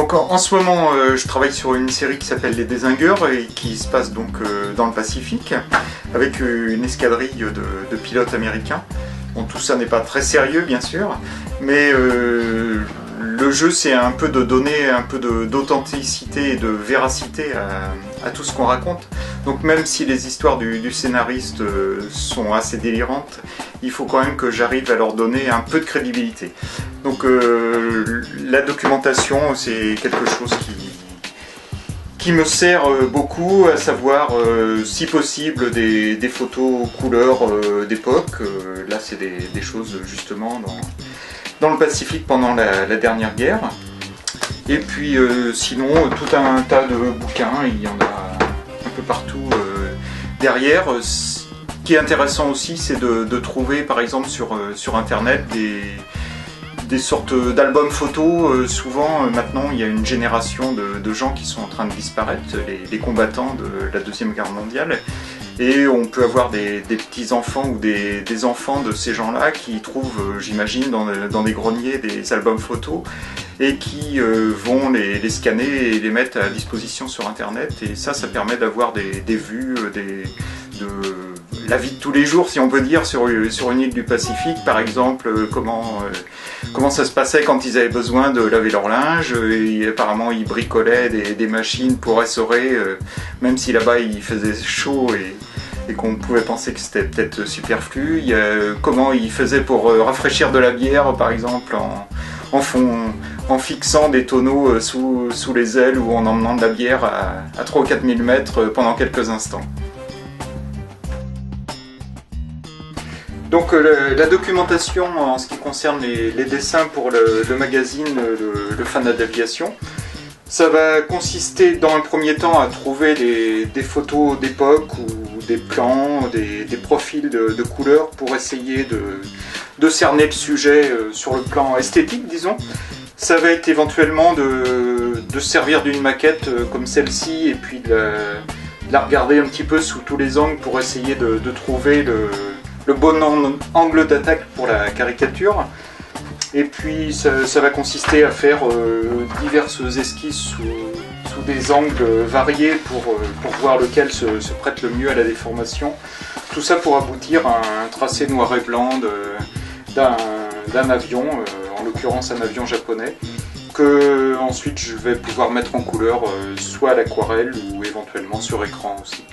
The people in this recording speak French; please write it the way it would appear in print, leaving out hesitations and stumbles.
Donc en ce moment, je travaille sur une série qui s'appelle Les Dézingueurs et qui se passe donc dans le Pacifique avec une escadrille de pilotes américains. Bon, tout ça n'est pas très sérieux bien sûr, mais le jeu c'est un peu de donner un peu d'authenticité et de véracité à tout ce qu'on raconte. Donc même si les histoires du scénariste sont assez délirantes, il faut quand même que j'arrive à leur donner un peu de crédibilité. Donc la documentation c'est quelque chose qui me sert beaucoup, à savoir si possible des photos couleurs d'époque. Là c'est des choses justement dans le Pacifique pendant la dernière guerre. Et puis sinon tout un tas de bouquins, il y en a un peu partout derrière. Ce qui est intéressant aussi c'est de trouver par exemple sur internet des sortes d'albums photos. Souvent maintenant il y a une génération de gens qui sont en train de disparaître, les combattants de la Deuxième Guerre mondiale, et on peut avoir des petits-enfants ou des enfants de ces gens-là qui trouvent, j'imagine, dans des greniers des albums photos et qui vont les scanner et les mettre à disposition sur internet, et ça permet d'avoir des vues de la vie de tous les jours, si on peut dire, sur une île du Pacifique, par exemple, comment ça se passait quand ils avaient besoin de laver leur linge. Et apparemment ils bricolaient des machines pour essorer, même si là-bas il faisait chaud et qu'on pouvait penser que c'était peut-être superflu. Comment ils faisaient pour rafraîchir de la bière, par exemple, en fixant des tonneaux sous les ailes ou en emmenant de la bière à 3 ou 4 000 mètres pendant quelques instants. Donc la documentation en ce qui concerne les dessins pour le magazine le Fanat d'aviation, ça va consister dans un premier temps à trouver des photos d'époque ou des plans, des profils de couleurs pour essayer de cerner le sujet sur le plan esthétique, disons. Ça va être éventuellement de servir d'une maquette comme celle-ci et puis de la regarder un petit peu sous tous les angles pour essayer de trouver le bon angle d'attaque pour la caricature. Et puis ça va consister à faire diverses esquisses sous des angles variés pour voir lequel se prête le mieux à la déformation. Tout ça pour aboutir à un tracé noir et blanc d'un avion, en l'occurrence un avion japonais, que ensuite je vais pouvoir mettre en couleur soit à l'aquarelle ou éventuellement sur écran aussi.